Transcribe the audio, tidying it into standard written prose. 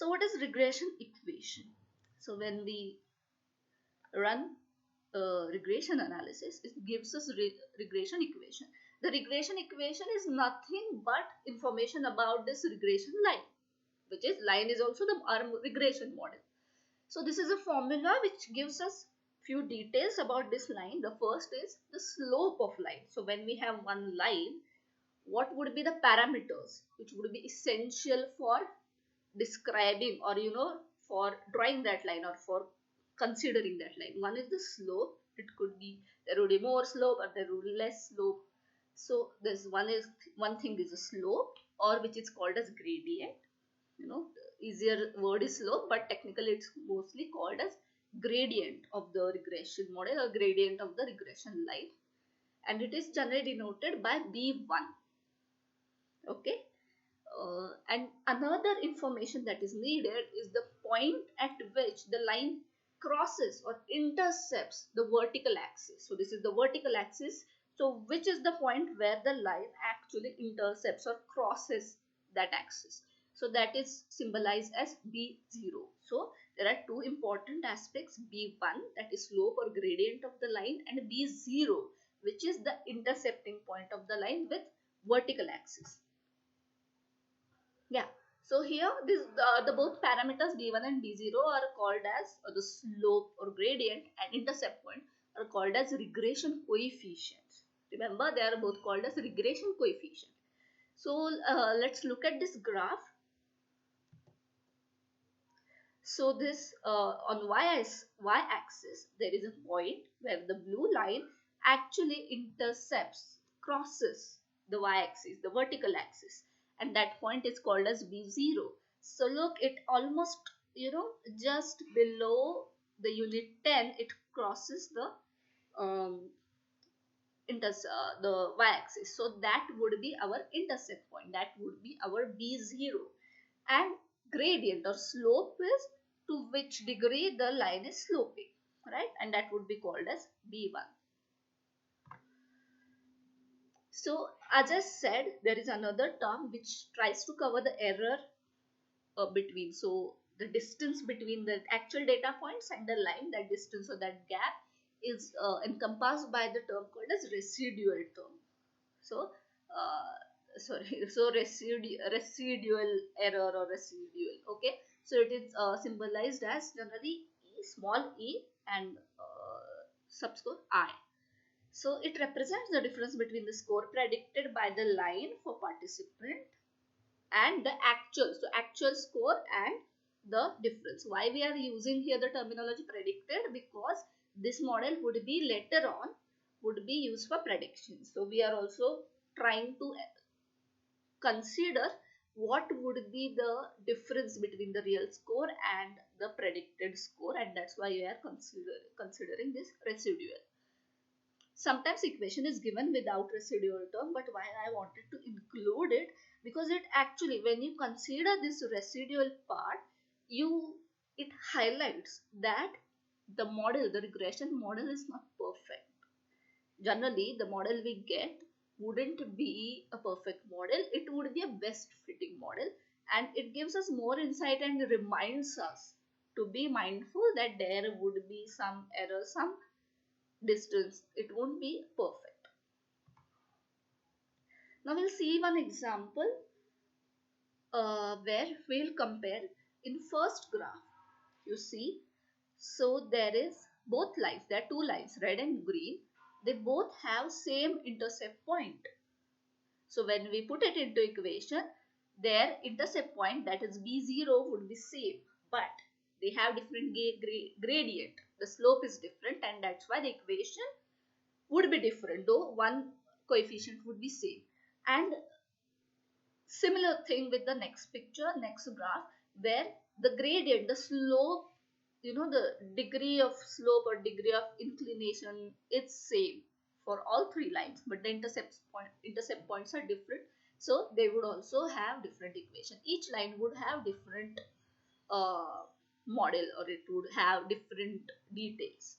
So what is regression equation? So when we run regression analysis, it gives us regression equation. The regression equation is nothing but information about this regression line, which is line is also our regression model. So this is a formula which gives us few details about this line. The first is the slope of line. So when we have one line, what would be the parameters which would be essential for describing, or for drawing that line, or for considering that line? One is the slope. It could be there would be more slope or there would be less slope. So this one thing is a slope, or which is called as gradient. Easier word is slope, but technically it's mostly called as gradient of the regression model or gradient of the regression line, and it is generally denoted by b1. Okay. And another information that is needed is the point at which the line crosses or intercepts the vertical axis. So this is the vertical axis. So which is the point where the line actually intercepts or crosses that axis? So that is symbolized as B0. So there are two important aspects: B1, that is slope or gradient of the line, and B0, which is the intercepting point of the line with vertical axis. Yeah. So here the both parameters b1 and b0 are called as the slope or gradient, and intercept point are called as regression coefficients. Remember, they are both called as regression coefficient. So let's look at this graph. So this on y-axis there is a point where the blue line actually intercepts, crosses the y-axis, the vertical axis, and that point is called as b0. So look, it almost just below the unit 10, it crosses the the y-axis. So that would be our intercept point, that would be our b0. And gradient or slope is to which degree the line is sloping, right? And that would be called as b1. So as I said, there is another term which tries to cover the error between, so the distance between the actual data points and the line, that distance or that gap is encompassed by the term called as residual term. So residual error or residual. Okay, so it is symbolized as generally e, small e, and subscore I. So it represents the difference between the score predicted by the line for participant and the actual. So actual score and the difference. Why we are using here the terminology predicted? Because this model would be later on would be used for prediction. So we are also trying to consider what would be the difference between the real score and the predicted score, and that's why we are considering this residual. Sometimes equation is given without residual term, but why I wanted to include it, because it actually, when you consider this residual part, it highlights that the model, the regression model, is not perfect. Generally the model we get wouldn't be a perfect model, it would be a best fitting model, and it gives us more insight and reminds us to be mindful that there would be some error, some distance, it won't be perfect. Now we'll see one example where we'll compare. In first graph, you see, so there is both lines, there are two lines, red and green, they both have same intercept point. So when we put it into equation, their intercept point, that is b0, would be same, but they have different gradient, the slope is different, and that's why the equation would be different, though one coefficient would be same. And similar thing with the next picture, next graph, where the gradient, the slope, the degree of slope or degree of inclination, it's same for all three lines, but the intercept points are different, so they would also have different equation. Each line would have different model, or it would have different details.